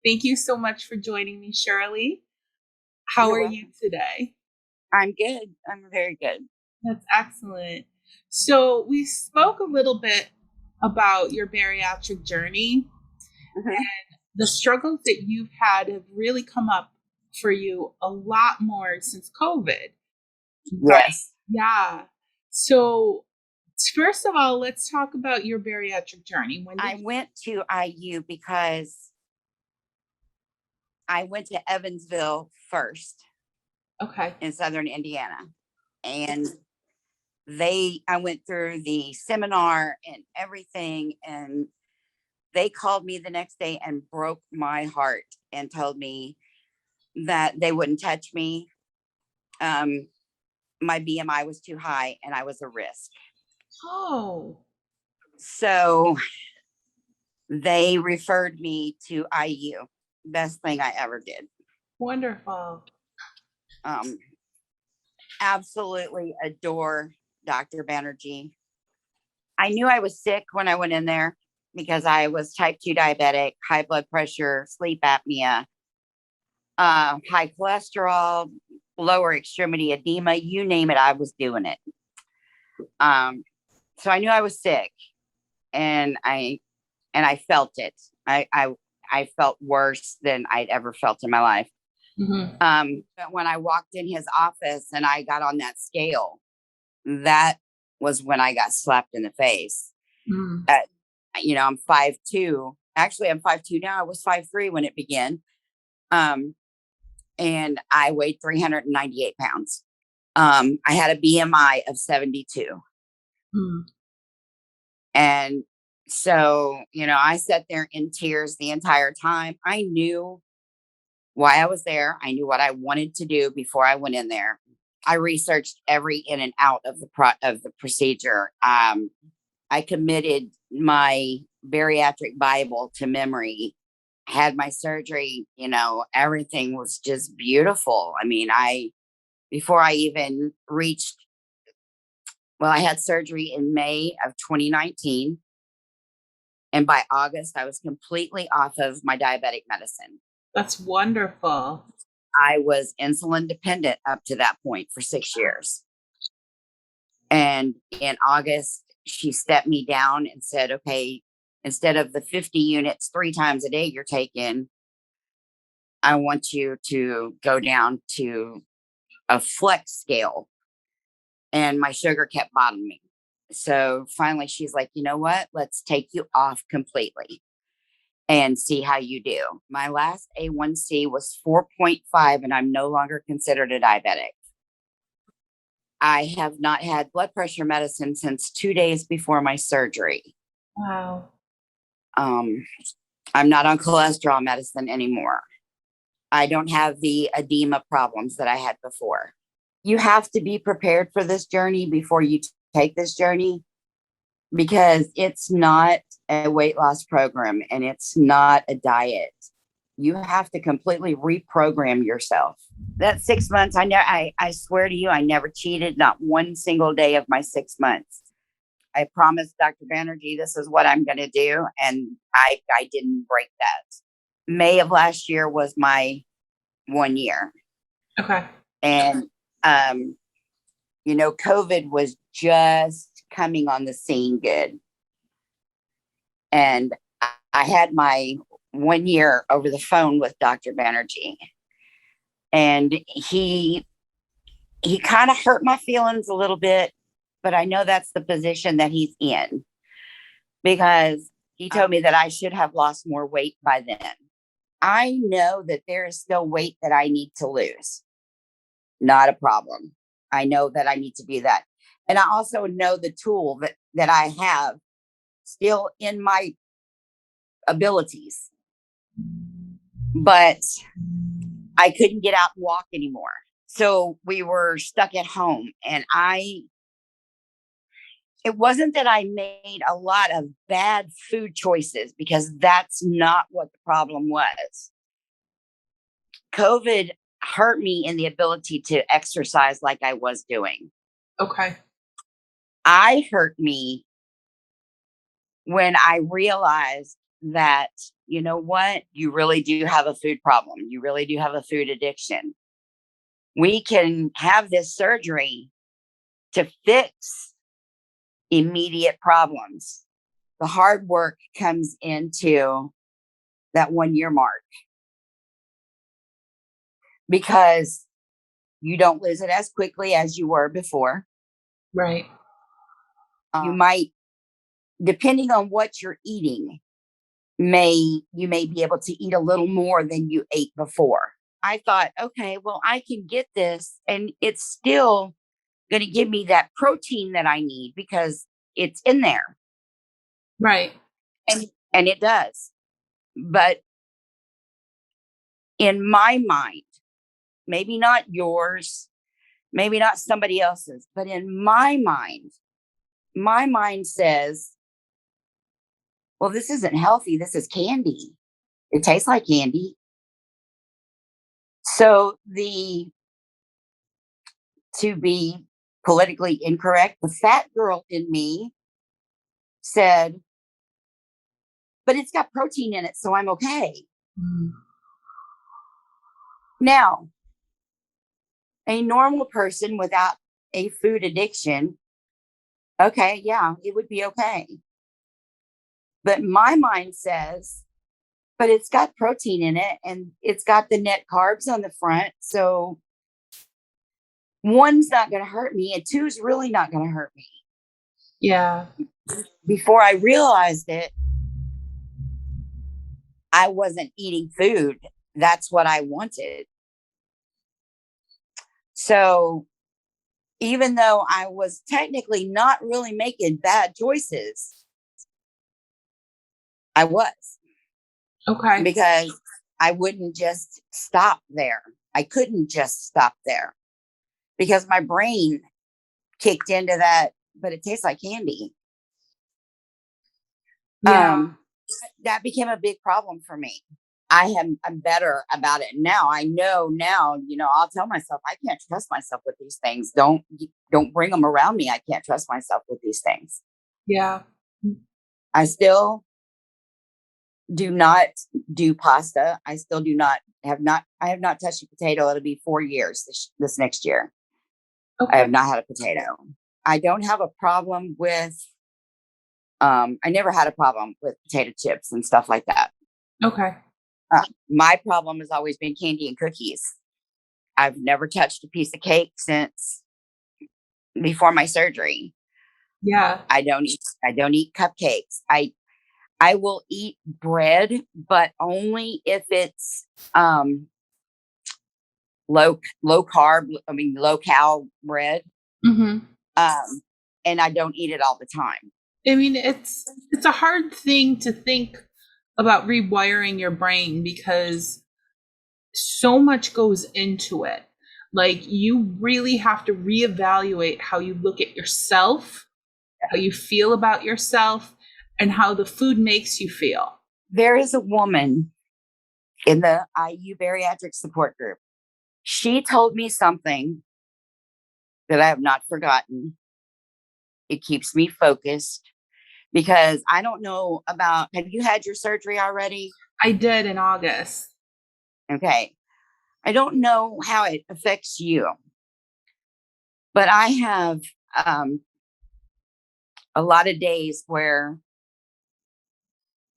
Thank you so much for joining me, Shirley. How You're are you welcome. today? I'm good. I'm very good. That's excellent. So, we spoke a little bit about your bariatric journey. Hmm. The struggles that you've had have really come up for you a lot more since COVID, right? Yes. Yeah. So, first of all, let's talk about your bariatric journey. When did I went to IU because I went to Evansville first Okay. in Southern Indiana. And I went through the seminar and everything. And they called me the next day and broke my heart and told me that they wouldn't touch me. Um, my BMI was too high and I was a risk. Oh, So they referred me to IU. Best thing I ever did. wonderful. Um, Absolutely adore Dr. Banerjee. I knew I was sick when I went in there because I was type 2 diabetic, high blood pressure, sleep apnea, high cholesterol, lower extremity edema, you name it, I was doing it. Um, so I knew I was sick and I felt it. I felt worse than I'd ever felt in my life. Hmm. But when I walked in his office and I got on that scale, that was when I got slapped in the face. Mm. At, I'm 5'2". Actually, I'm 5'2" now. I was 5'3" when it began. And I weighed 398 pounds. I had a BMI of 72. Mm. And so, I sat there in tears the entire time. I knew why I was there. I knew what I wanted to do before I went in there. I researched every in and out of the procedure. I committed my bariatric Bible to memory. Had my surgery. Everything was just beautiful. I mean, I before I even reached. Well, I had surgery in May of 2019, and by August, I was completely off of my diabetic medicine. That's wonderful. I was insulin dependent up to that point for 6 years. And in August, she stepped me down and said, okay, instead of the 50 units 3 times a day you're taking, I want you to go down to a flex scale. And my sugar kept bothering me. So finally, she's like, you know what? Let's take you off completely and see how you do. My last A1C was 4.5, and I'm no longer considered a diabetic. I have not had blood pressure medicine since 2 days before my surgery. Wow. Um, I'm not on cholesterol medicine anymore. I don't have the edema problems that I had before. You have to be prepared for this journey before you take this journey because it's not a weight loss program and it's not a diet. You have to completely reprogram yourself. That 6 months, I swear to you, I never cheated, not one single day of my 6 months. I promised Dr. Banerjee this is what I'm going to do, and I didn't break that. May of last year was my 1 year, Okay. and COVID was just coming on the scene good, and I had my 1 year over the phone with Dr. Banerjee, and he kind of hurt my feelings a little bit, but I know that's the position that he's in because he told me that I should have lost more weight by then. I know that there is still weight that I need to lose. Not a problem. I know that I need to do that. And I also know the tool that I have still in my abilities, but I couldn't get out and walk anymore. So we were stuck at home, and it wasn't that I made a lot of bad food choices because that's not what the problem was. COVID hurt me in the ability to exercise like I was doing. Okay. I hurt me when I realized that, you know what, you really do have a food problem. You really do have a food addiction. We can have this surgery to fix immediate problems. The hard work comes into that 1 year mark because you don't lose it as quickly as you were before. Right. You might, depending on what you're eating, you may be able to eat a little more than you ate before. I thought, okay, well, I can get this and it's still going to give me that protein that I need because it's in there. Right. And it does. But in my mind, maybe not yours, maybe not somebody else's, but in my mind says, well, this isn't healthy. This is candy. It tastes like candy. So to be politically incorrect, the fat girl in me said, but it's got protein in it, so I'm okay. Mm. Now, a normal person without a food addiction, okay, yeah, it would be okay. But my mind says, but it's got protein in it and it's got the net carbs on the front. So one's not going to hurt me and two's really not going to hurt me. Yeah. Before I realized it, I wasn't eating food. That's what I wanted. So even though I was technically not really making bad choices, I was. Okay. Because I wouldn't just stop there. I couldn't just stop there because my brain kicked into that, but it tastes like candy. Yeah. That became a big problem for me. I'm better about it now. I know now, I'll tell myself, I can't trust myself with these things. Don't bring them around me. I can't trust myself with these things. Yeah. I still do not do pasta. I still I have not touched a potato. It'll be 4 years this next year. Okay. I have not had a potato. I don't have a problem with, I never had a problem with potato chips and stuff like that. Okay. My problem has always been candy and cookies. I've never touched a piece of cake since before my surgery. Yeah. I don't eat cupcakes. I will eat bread, but only if it's low carb, low cal bread. Mm-hmm. And I don't eat it all the time. I mean, it's a hard thing to think about rewiring your brain because so much goes into it. Like you really have to reevaluate how you look at yourself, how you feel about yourself, and how the food makes you feel. There is a woman in the IU bariatric support group. She told me something that I have not forgotten. It keeps me focused because I don't know about, have you had your surgery already? I did in August. Okay. I don't know how it affects you, but I have a lot of days where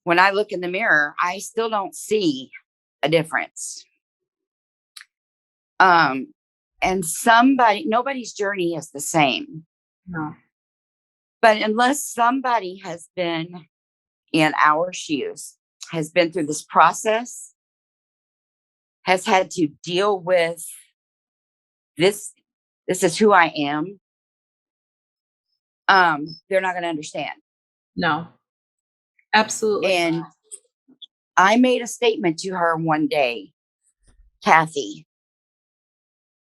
when I look in the mirror, I still don't see a difference. And nobody's journey is the same. No. But unless somebody has been in our shoes, has been through this process, has had to deal with this is who I am, they're not going to understand. No. Absolutely. And I made a statement to her one day, Kathy,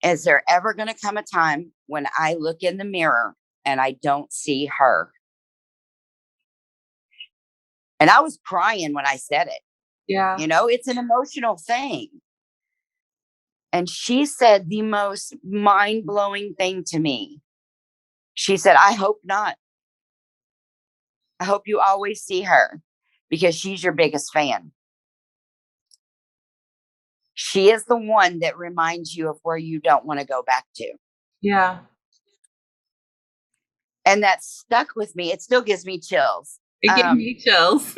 is there ever going to come a time when I look in the mirror and I don't see her? And I was crying when I said it. Yeah. It's an emotional thing. And she said the most mind-blowing thing to me. She said, I hope not. I hope you always see her because she's your biggest fan. She is the one that reminds you of where you don't want to go back to. Yeah. And that stuck with me. It still gives me chills. It gave me chills.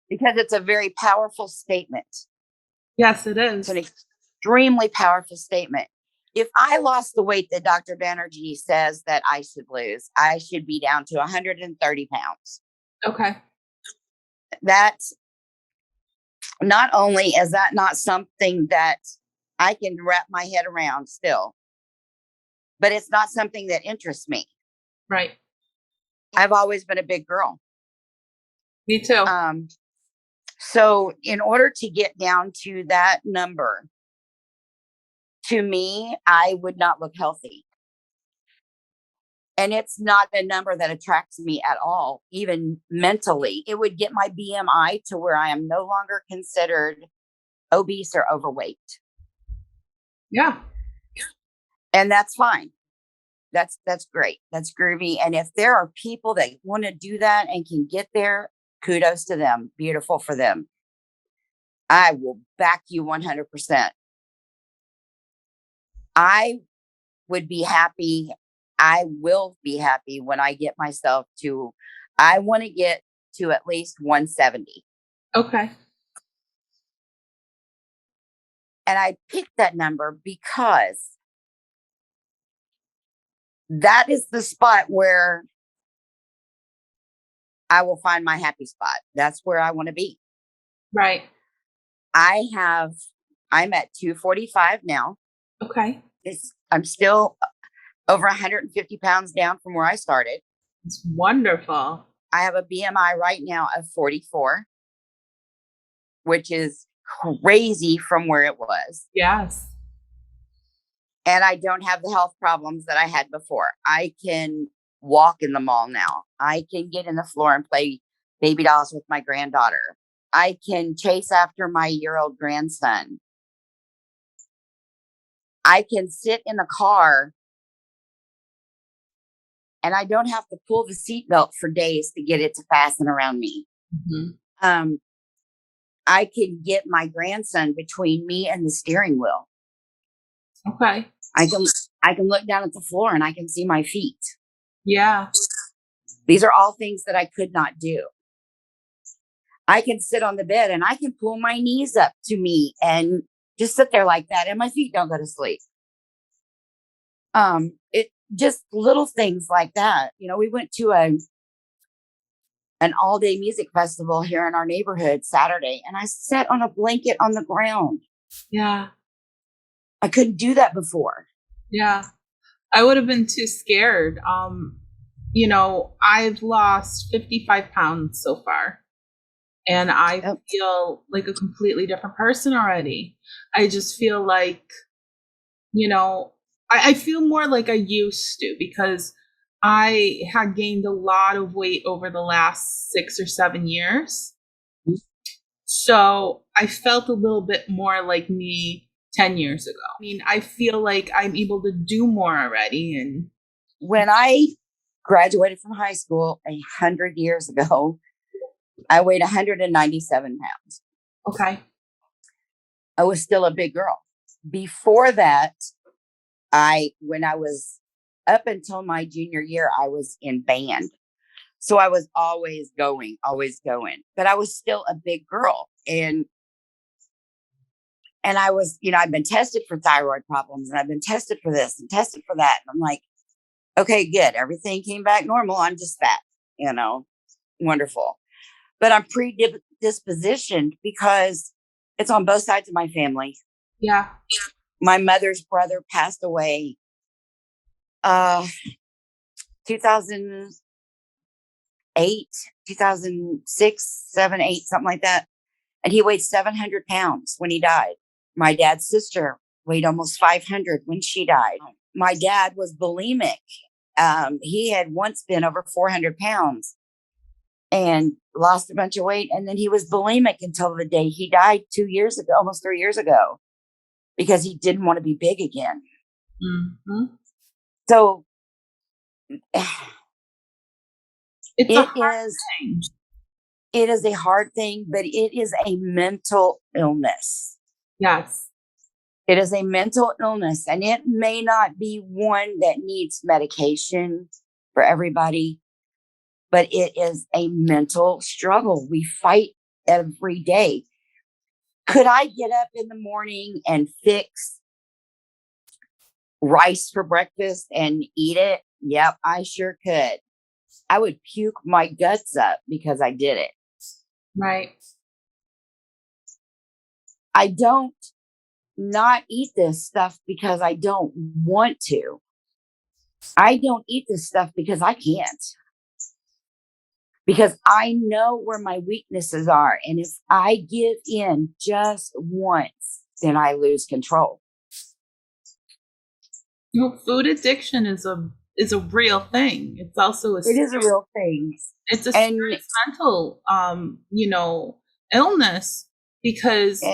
Because it's a very powerful statement. Yes, it is. It's an extremely powerful statement. If I lost the weight that Dr. Banerjee says that I should lose, I should be down to 130 pounds. Okay. That's not only is that not something that I can wrap my head around still, but it's not something that interests me. Right. I've always been a big girl. Me too. So in order to get down to that number, to me, I would not look healthy. And it's not a number that attracts me at all, even mentally. It would get my BMI to where I am no longer considered obese or overweight. Yeah. And that's fine. That's great. That's groovy. And if there are people that want to do that and can get there, kudos to them. Beautiful for them. I will back you 100%. I would be happy. I will be happy when I get myself to, I want to get to at least 170. Okay. And I picked that number because that is the spot where I will find my happy spot. That's where I want to be. Right. I'm at 245 now. Okay. I'm still over 150 pounds down from where I started. It's wonderful. I have a BMI right now of 44, which is crazy from where it was. Yes. And I don't have the health problems that I had before. I can walk in the mall now. I can get in the floor and play baby dolls with my granddaughter. I can chase after my year-old grandson. I can sit in the car and I don't have to pull the seatbelt for days to get it to fasten around me. Mm-hmm. I can get my grandson between me and the steering wheel. Okay. I can look down at the floor and I can see my feet. Yeah. These are all things that I could not do. I can sit on the bed and I can pull my knees up to me and just sit there like that, and my feet don't go to sleep. It just little things like that. You know, we went to an all-day music festival here in our neighborhood Saturday, and I sat on a blanket on the ground. Yeah. I couldn't do that before. Yeah. I would have been too scared. You know, I've lost 55 pounds so far, and I feel like a completely different person already. I just feel like, you know, I feel more like I used to, because I had gained a lot of weight over the last 6 or 7 years. So I felt a little bit more like me 10 years ago. I mean, I feel like I'm able to do more already. And when I graduated from high school 100 years ago, I weighed 197 pounds. Okay. I was still a big girl. Before that, when I was up until my junior year, I was in band. So I was always going, but I was still a big girl. And I was, you know, I've been tested for thyroid problems, and I've been tested for this and tested for that. And I'm like, okay, good. Everything came back normal. I'm just fat, you know, wonderful. But I'm predispositioned because it's on both sides of my family. Yeah. My mother's brother passed away 2008, 2006, 7, 8, something like that. And he weighed 700 pounds when he died. My dad's sister weighed almost 500 when she died. My dad was bulimic. He had once been over 400 pounds and lost a bunch of weight. And then he was bulimic until the day he died 2 years ago, almost 3 years ago, because he didn't want to be big again. Mm-hmm. So it's a hard thing. it is a hard thing, but it is a mental illness. Yes. It is a mental illness, and it may not be one that needs medication for everybody, but it is a mental struggle. We fight every day. Could I get up in the morning and fix rice for breakfast and eat it? Yep, I sure could. I would puke my guts up because I did it. Right. I don't not eat this stuff because I don't want to. I don't eat this stuff because I can't. Because I know where my weaknesses are. And if I give in just once, then I lose control. Food addiction is a real thing. It's also it is a real thing. It's a serious mental illness, because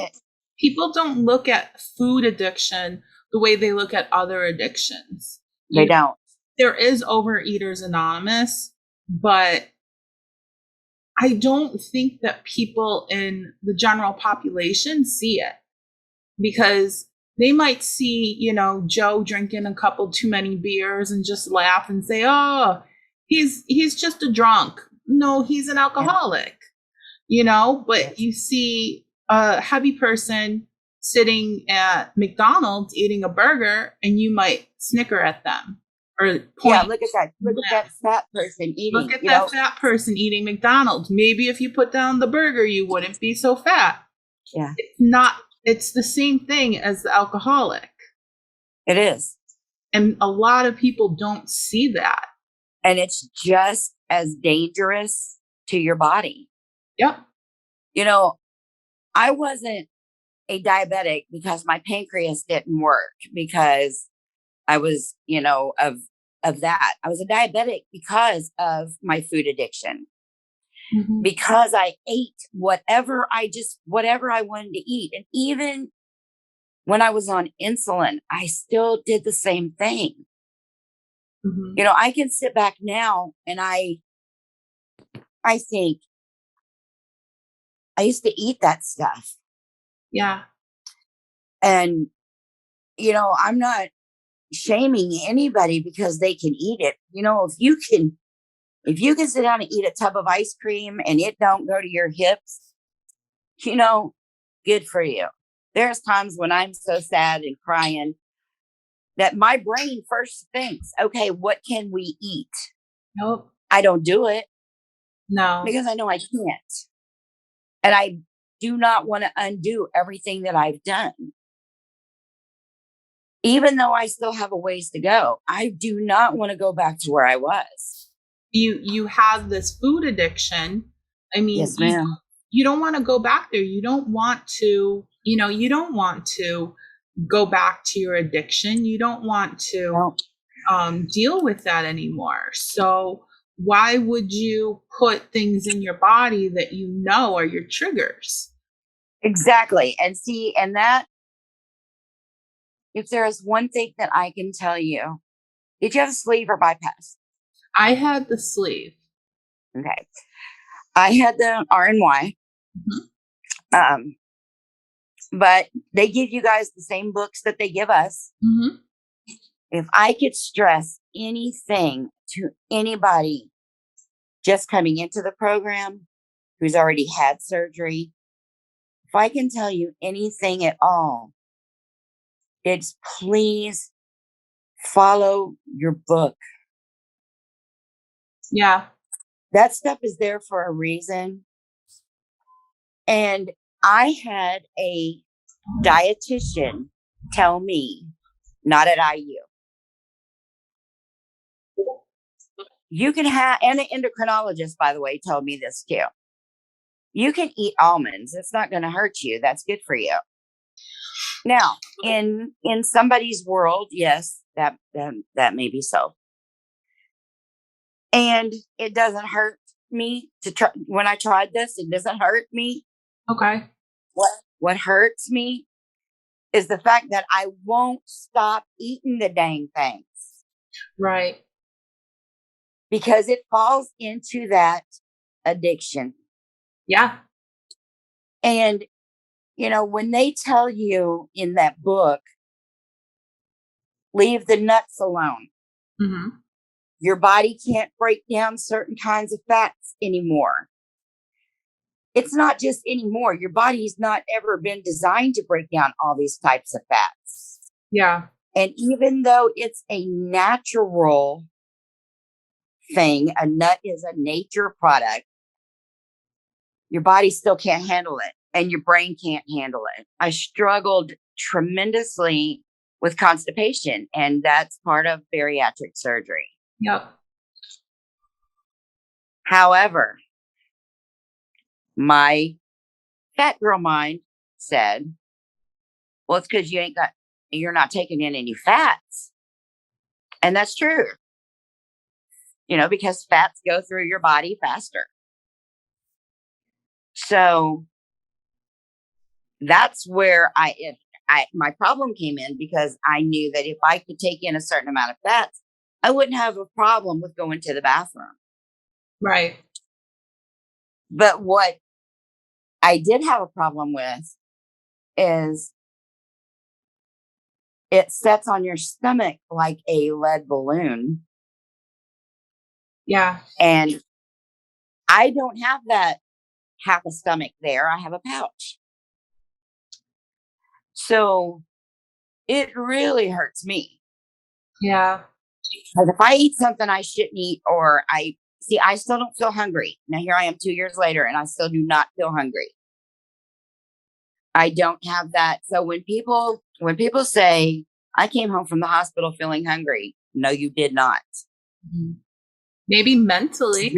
people don't look at food addiction the way they look at other addictions. They don't. There is Overeaters Anonymous, but I don't think that people in the general population see it, because they might see, Joe drinking a couple too many beers and just laugh and say, "Oh, he's just a drunk." No, he's an alcoholic, but you see a heavy person sitting at McDonald's eating a burger, and you might snicker at them or point. Yeah, look at that. Look at that fat person eating. Look at that fat person eating McDonald's. Maybe if you put down the burger, you wouldn't be so fat. Yeah. It's the same thing as the alcoholic. It is. And a lot of people don't see that. And it's just as dangerous to your body. Yep. I wasn't a diabetic because my pancreas didn't work, because I was, of that. I was a diabetic because of my food addiction. Mm-hmm. Because I ate whatever I wanted to eat. And even when I was on insulin, I still did the same thing. Mm-hmm. I can sit back now and I think I used to eat that stuff. Yeah. And, I'm not shaming anybody because they can eat it. If you can sit down and eat a tub of ice cream and it don't go to your hips, good for you. There's times when I'm so sad and crying that my brain first thinks, okay, what can we eat? Nope. I don't do it. No. Because I know I can't. And I do not want to undo everything that I've done. Even though I still have a ways to go, I do not want to go back to where I was. You have this food addiction. I mean, yes, ma'am. You don't want to go back there. You don't want to, go back to your addiction. You don't want to deal with that anymore. So why would you put things in your body that are your triggers? Exactly. And that, if there is one thing that I can tell you, did you have a sleeve or bypass? I had the sleeve. Okay. I had the RNY. Mm-hmm. But they give you guys the same books that they give us. Mm-hmm. If I could stress anything to anybody just coming into the program who's already had surgery, if I can tell you anything at all, it's please follow your book. Yeah. That stuff is there for a reason. And I had a dietitian tell me, not at IU, you can have, and an endocrinologist, by the way, told me this too. You can eat almonds. It's not going to hurt you. That's good for you. Now, in somebody's world, yes, that may be so. And it doesn't hurt me to try. When I tried this, it doesn't hurt me. Okay. What hurts me is the fact that I won't stop eating the dang things. Right. Because it falls into that addiction. Yeah. And, when they tell you in that book, leave the nuts alone, Mm-hmm. your body can't break down certain kinds of fats anymore. It's not just anymore. Your body's not ever been designed to break down all these types of fats. Yeah. And even though it's a natural thing, a nut is a nature product, your body still can't handle it and your brain can't handle it. I struggled tremendously with constipation, and that's part of bariatric surgery. Yep. However, my fat girl mind said, well, it's because you're not taking in any fats. And that's true, because fats go through your body faster. So that's where my problem came in, because I knew that if I could take in a certain amount of fats, I wouldn't have a problem with going to the bathroom. Right. But what I did have a problem with is it sets on your stomach like a lead balloon. Yeah. And I don't have that half a stomach there. I have a pouch. So it really hurts me. Yeah. Because if I eat something I shouldn't eat, or I still don't feel hungry. Now here I am 2 years later and I still do not feel hungry. I don't have that. So when people say I came home from the hospital feeling hungry, no, you did not. Mm-hmm. Maybe mentally.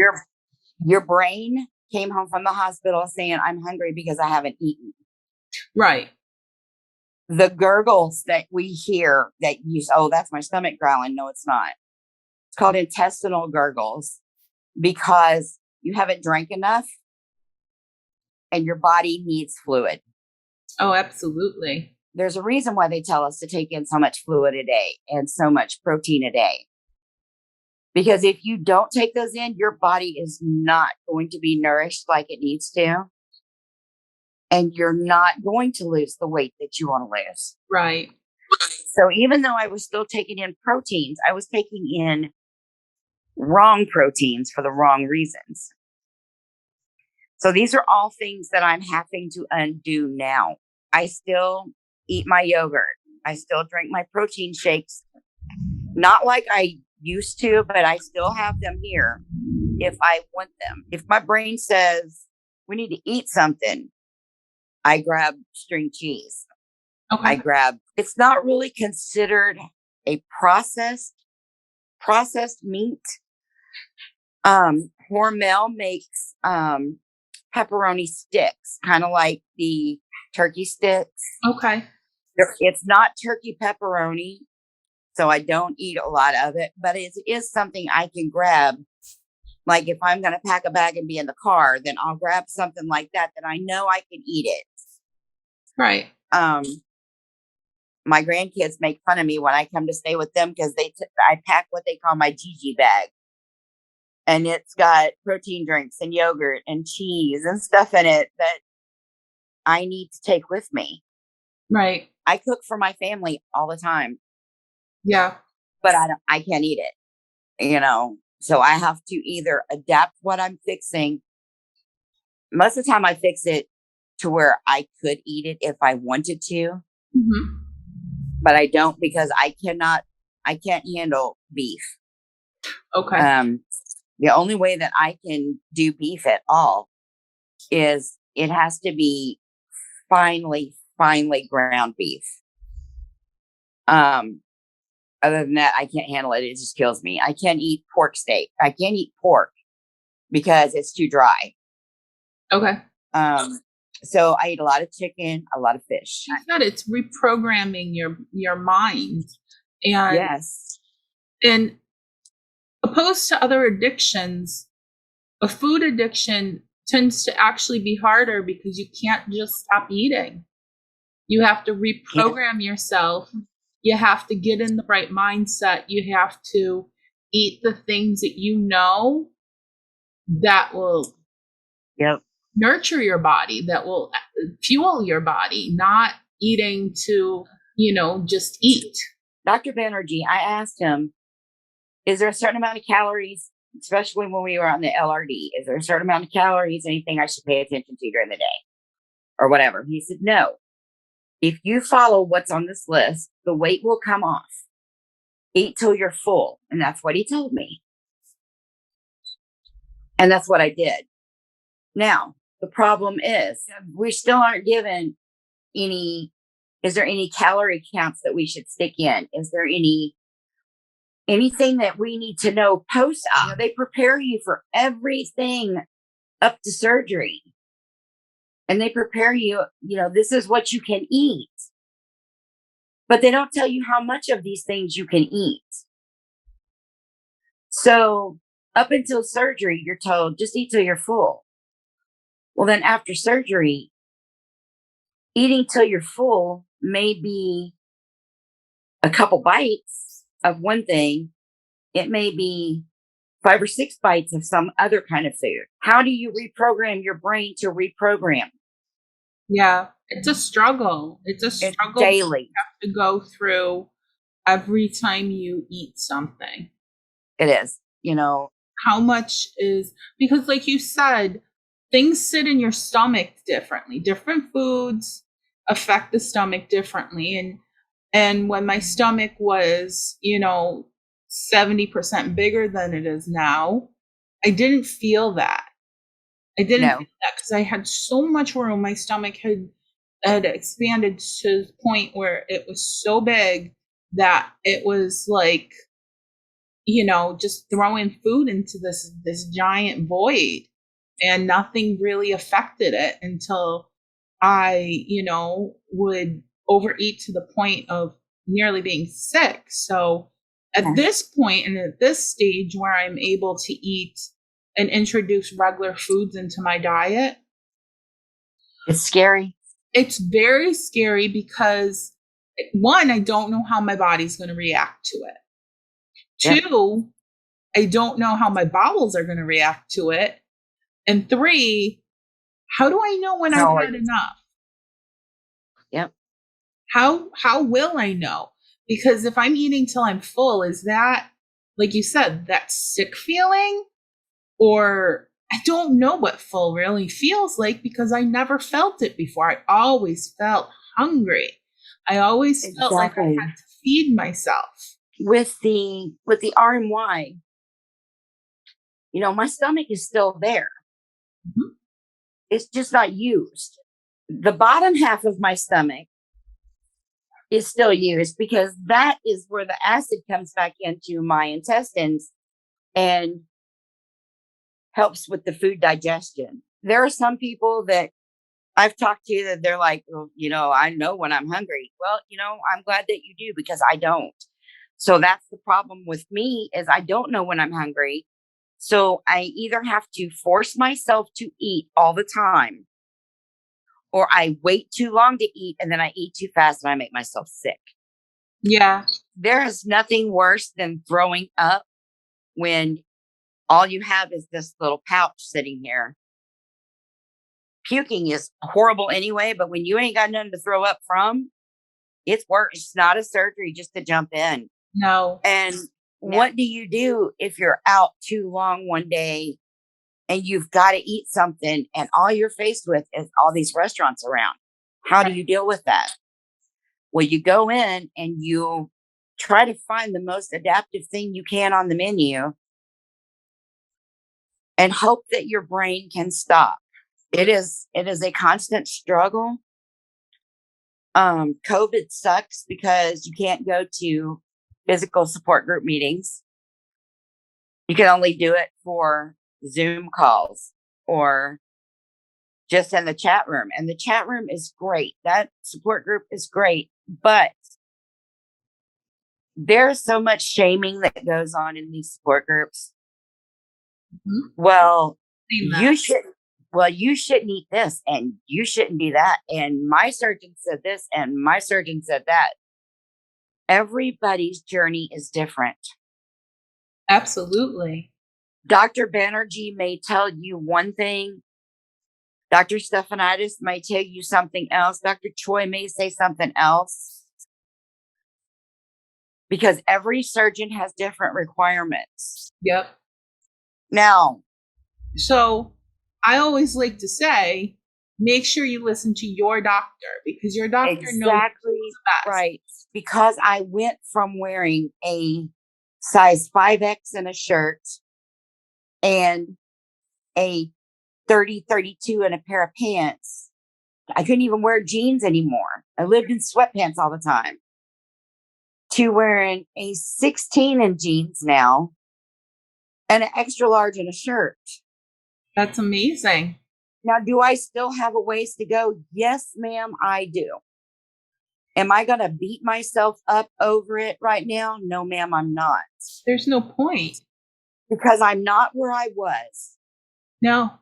Your brain came home from the hospital saying I'm hungry because I haven't eaten. Right. The gurgles that we hear that that's my stomach growling. No, it's not. It's called intestinal gurgles, because you haven't drank enough and your body needs fluid. Oh, absolutely. There's a reason why they tell us to take in so much fluid a day and so much protein a day. Because if you don't take those in, your body is not going to be nourished like it needs to. And you're not going to lose the weight that you want to lose. Right. So even though I was still taking in proteins, I was taking in wrong proteins for the wrong reasons. So these are all things that I'm having to undo now. I still eat my yogurt. I still drink my protein shakes. Not like I used to, but I still have them here if I want them. If my brain says we need to eat something, I grab string cheese. Okay. It's not really considered a processed meat. Hormel makes pepperoni sticks, kind of like the turkey sticks. Okay. It's not turkey pepperoni, so I don't eat a lot of it, but it is something I can grab. Like if I'm going to pack a bag and be in the car, then I'll grab something like that I know I can eat it. Right. My grandkids make fun of me when I come to stay with them, because I pack what they call my Gigi bag. And it's got protein drinks and yogurt and cheese and stuff in it that I need to take with me. Right. I cook for my family all the time. Yeah. But I can't eat it, So I have to either adapt what I'm fixing. Most of the time I fix it to where I could eat it if I wanted to. Mm-hmm. But I don't, because I can't handle beef. Okay. The only way that I can do beef at all is it has to be finely ground beef. Other than that, I can't handle it. It just kills me. I can't eat pork steak. I can't eat pork because it's too dry. Okay. So I eat a lot of chicken, a lot of fish. You said it's reprogramming your mind. And yes. And opposed to other addictions, a food addiction tends to actually be harder because you can't just stop eating. You have to reprogram yourself. You have to get in the right mindset. You have to eat the things that you know that will Yep. nurture your body, that will fuel your body, not eating to, just eat. Dr. Banerjee, I asked him, is there a certain amount of calories, especially when we were on the LRD? Is there a certain amount of calories, anything I should pay attention to during the day or whatever? He said, no. If you follow what's on this list, the weight will come off. Eat till you're full. And that's what he told me. And that's what I did. Now, the problem is we still aren't given is there any calorie counts that we should stick in? Is there anything that we need to know post-op? They prepare you for everything up to surgery. And they prepare you, this is what you can eat. But they don't tell you how much of these things you can eat. So up until surgery, you're told, just eat till you're full. Well, then after surgery, eating till you're full may be a couple bites of one thing. It may be 5 or 6 bites of some other kind of food. How do you reprogram your brain to reprogram? Yeah, it's a struggle. It's a struggle daily. You have to go through every time you eat something. It is, How much is, because like you said, things sit in your stomach differently. Different foods affect the stomach differently. And when my stomach was, 70% bigger than it is now, I didn't feel that. I didn't feel that because I had so much room. My stomach had expanded to the point where it was so big that it was like, just throwing food into this giant void, and nothing really affected it until I, would overeat to the point of nearly being sick. So at this point and at this stage where I'm able to eat and introduce regular foods into my diet, it's scary. It's very scary because, one, I don't know how my body's going to react to it. Yep. 2, I don't know how my bowels are going to react to it. And 3, how do I know when I've had enough? Yep. How will I know? Because if I'm eating till I'm full, is that, like you said, that sick feeling? Or I don't know what full really feels like because I never felt it before. I always felt hungry. I always felt like I had to feed myself. With the RMY, my stomach is still there. Mm-hmm. It's just not used. The bottom half of my stomach is still used because that is where the acid comes back into my intestines and helps with the food digestion. There are some people that I've talked to that they're like, well, I know when I'm hungry. Well, I'm glad that you do because I don't. So that's the problem with me is I don't know when I'm hungry. So I either have to force myself to eat all the time, or I wait too long to eat and then I eat too fast and I make myself sick. Yeah. There is nothing worse than throwing up when all you have is this little pouch sitting here. Puking is horrible anyway, but when you ain't got nothing to throw up from, it's worse. It's not a surgery just to jump in. No. And what do you do if you're out too long one day and you've got to eat something and all you're faced with is all these restaurants around? How do you deal with that? Well, you go in and you try to find the most adaptive thing you can on the menu and hope that your brain can stop. It is a constant struggle. COVID sucks because you can't go to physical support group meetings. You can only do it for Zoom calls or just in the chat room. And the chat room is great. That support group is great. But there's so much shaming that goes on in these support groups. Mm-hmm. Well, you shouldn't eat this and you shouldn't do that. And my surgeon said this and my surgeon said that. Everybody's journey is different. Absolutely. Dr. Banerjee may tell you one thing Dr. Stephanitis may tell you something else. Dr. Choi may say something else, because every surgeon has different requirements. Yep. Now, so I always like to say, make sure you listen to your doctor, because your doctor knows exactly best. right. Because I went from wearing a size 5X in a shirt and a 32 in a pair of pants. I couldn't even wear jeans anymore. I lived in sweatpants all the time. To wearing a 16 in jeans now and an extra large in a shirt. That's amazing. Now, do I still have a ways to go? Yes, ma'am, I do. Am I going to beat myself up over it right now? No, ma'am, I'm not. There's no point. Because I'm not where I was. No.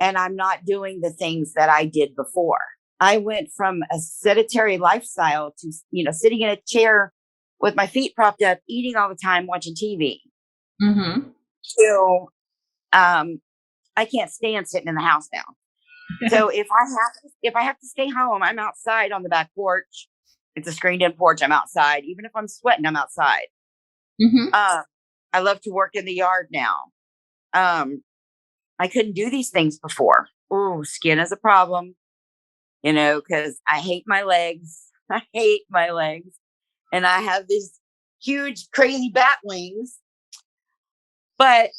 And I'm not doing the things that I did before. I went from a sedentary lifestyle to, sitting in a chair with my feet propped up, eating all the time, watching TV. Mm-hmm. So, I can't stand sitting in the house now. So if I have to stay home, I'm outside on the back porch. It's a screened-in porch. I'm outside. Even if I'm sweating, I'm outside. Mm-hmm. I love to work in the yard now. I couldn't do these things before. Oh, skin is a problem, because I hate my legs. I hate my legs. And I have these huge, crazy bat wings. But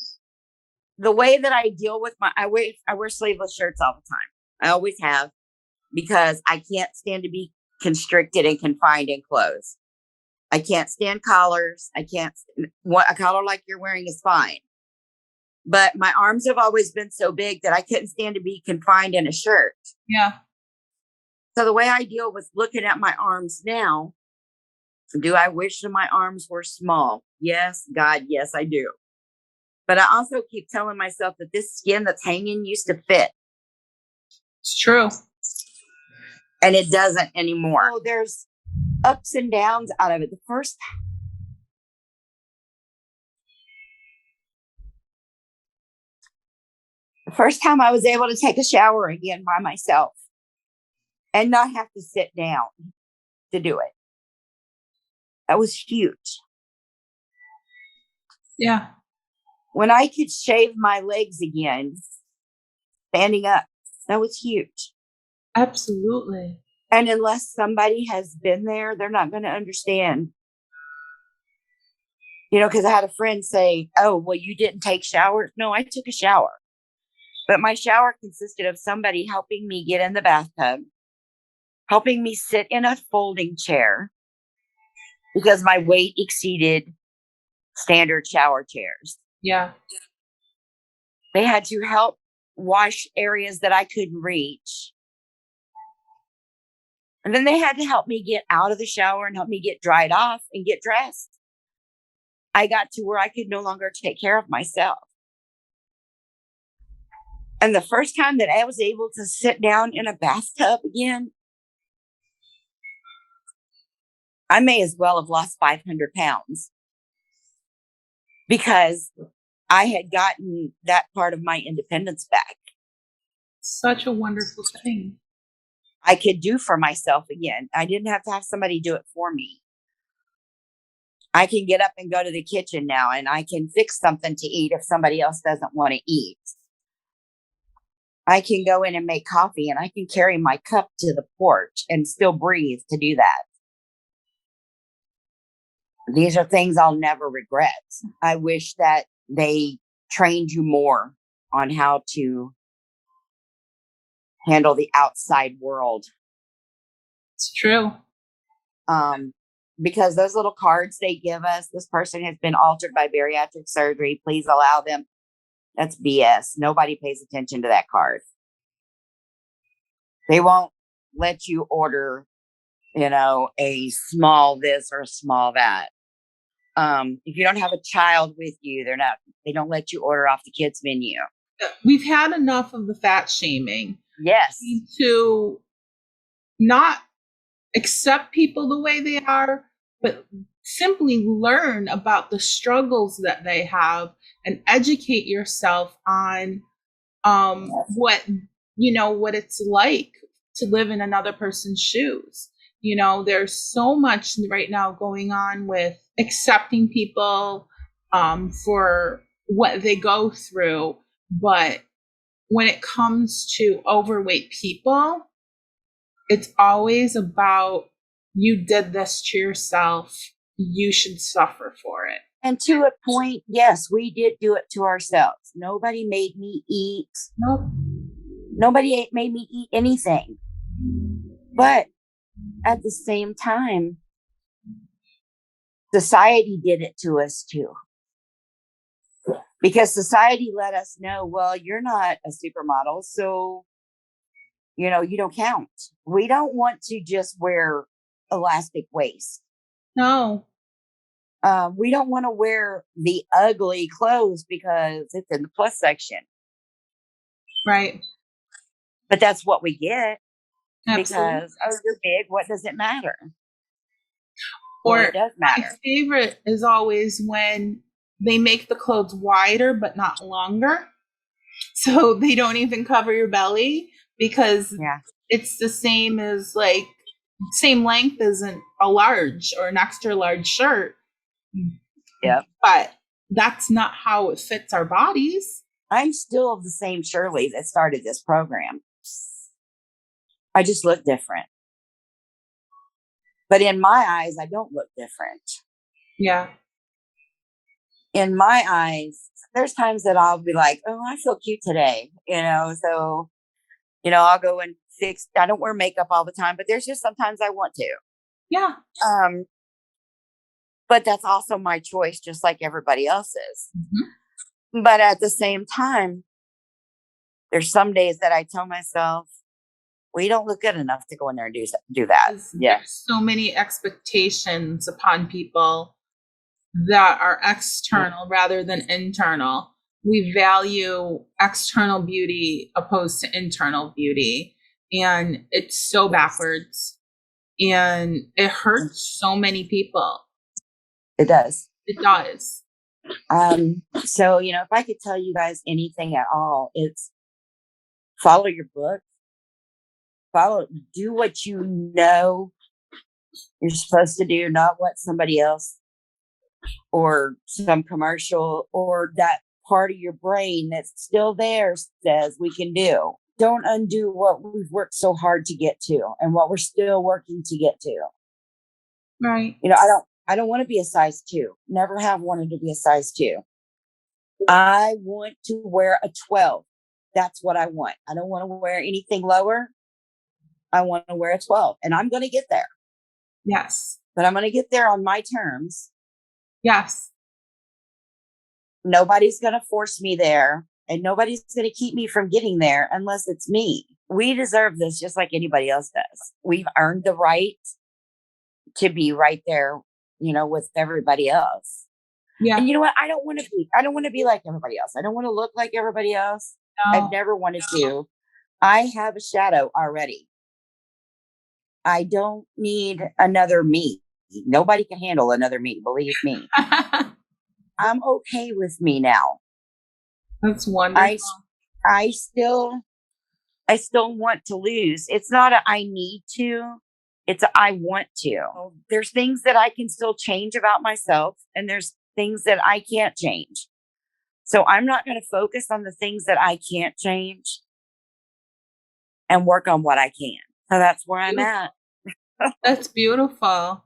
the way that I deal with I wear sleeveless shirts all the time. I always have, because I can't stand to be constricted and confined in clothes. I can't stand collars. A collar like you're wearing is fine. But my arms have always been so big that I couldn't stand to be confined in a shirt. Yeah. So the way I deal with looking at my arms now, do I wish that my arms were small? Yes, God, yes, I do. But I also keep telling myself that this skin that's hanging used to fit. It's true. And it doesn't anymore. So there's ups and downs out of it. The first time I was able to take a shower again by myself and not have to sit down to do it. That was huge. Yeah. When I could shave my legs again, standing up, that was huge. Absolutely. And unless somebody has been there, they're not going to understand. Because I had a friend say, oh, well, you didn't take showers. No, I took a shower. But my shower consisted of somebody helping me get in the bathtub, helping me sit in a folding chair because my weight exceeded standard shower chairs. Yeah. They had to help wash areas that I couldn't reach. And then they had to help me get out of the shower and help me get dried off and get dressed. I got to where I could no longer take care of myself. And the first time that I was able to sit down in a bathtub again, I may as well have lost 500 pounds because I had gotten that part of my independence back. Such a wonderful thing. I could do for myself again. I didn't have to have somebody do it for me. I can get up and go to the kitchen now, and I can fix something to eat if somebody else doesn't want to eat. I can go in and make coffee, and I can carry my cup to the porch and still breathe to do that. These are things I'll never regret. I wish that they trained you more on how to handle the outside world. It's true. Because those little cards they give us, this person has been altered by bariatric surgery, please allow them. That's BS. Nobody pays attention to that card. They won't let you order, a small this or a small that. If you don't have a child with you, they don't let you order off the kids menu. We've had enough of the fat shaming. Yes. We need to not accept people the way they are, but simply learn about the struggles that they have and educate yourself on what, you know, what it's like to live in another person's shoes. You know, there's so much right now going on with accepting people for what they go through. But when it comes to overweight people, it's always about, you did this to yourself, you should suffer for it. And to a point, yes, we did do it to ourselves. Nobody made me eat. Nope. Nobody made me eat anything. But at the same time, society did it to us too. Because society let us know, well, you're not a supermodel, so, you know, you don't count. We don't want to just wear elastic waist. No. We don't want to wear the ugly clothes because it's in the plus section. Right. But that's what we get. Absolutely. Because, oh, you're big, what does it matter? Or well, it does matter. My favorite is always when they make the clothes wider but not longer. So they don't even cover your belly, because it's the same as, like, same length as a large or an extra large shirt. Yep. But that's not how it fits our bodies. I'm still the same Shirley that started this program. I just look different. But in my eyes, I don't look different. Yeah. In my eyes, there's times that I'll be like, oh, I feel cute today, you know, so, you know, I'll go and fix, I don't wear makeup all the time, but there's just sometimes I want to. Yeah. But that's also my choice, just like everybody else's. Mm-hmm. But at the same time, there's some days that I tell myself, well, you don't look good enough to go in there and do that. Yeah. So many expectations upon people that are external rather than internal. We value external beauty opposed to internal beauty. And it's so backwards. And it hurts so many people. It does. It does. So, you know, if I could tell you guys anything at all, it's follow your book. Do what you know you're supposed to do, not what somebody else or some commercial or that part of your brain that's still there says we can do. Don't undo what we've worked so hard to get to and what we're still working to get to. Right. You know, I don't want to be a size 2. Never have wanted to be a size 2. I want to wear a 12. That's what I want. I don't want to wear anything lower. I want to wear a 12, and I'm going to get there. Yes. But I'm going to get there on my terms. Yes. Nobody's going to force me there, and nobody's going to keep me from getting there unless it's me. We deserve this just like anybody else does. We've earned the right to be right there, you know, with everybody else. Yeah. And you know what? I don't want to be like everybody else. I don't want to look like everybody else. No. I've never wanted to. I have a shadow already. I don't need another me. Nobody can handle another me, believe me. I'm okay with me now. That's wonderful. I still want to lose. It's not a I need to. It's a I want to. There's things that I can still change about myself, and there's things that I can't change. So I'm not going to focus on the things that I can't change and work on what I can. So that's where I'm at. That's beautiful.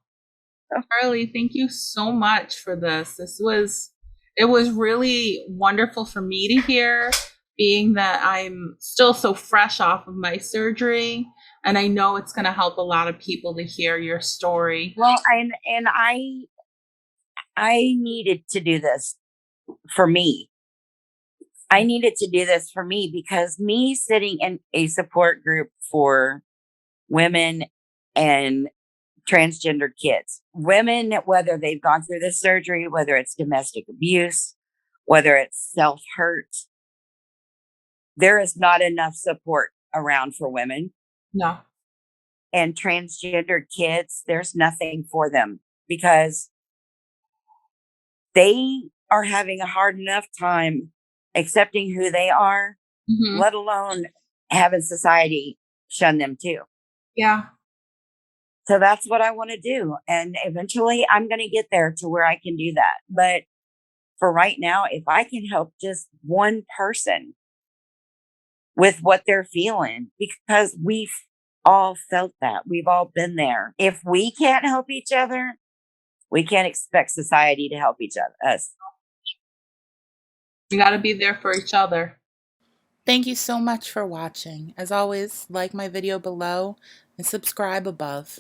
Shirley, thank you so much for this. It was really wonderful for me to hear, being that I'm still so fresh off of my surgery. And I know it's going to help a lot of people to hear your story. Well, and I needed to do this for me. I needed to do this for me because me sitting in a support group for women and transgender kids, women, whether they've gone through this surgery, whether it's domestic abuse, whether it's self-hurt, there is not enough support around for women. No. And transgender kids, there's nothing for them because they are having a hard enough time accepting who they are Mhm. let alone having society shun them too. Yeah. So that's what I want to do. And eventually I'm going to get there to where I can do that. But for right now, if I can help just one person with what they're feeling, because we've all felt that, we've all been there. If we can't help each other, we can't expect society to help each other, us. We got to be there for each other. Thank you so much for watching. As always, like my video below and subscribe above.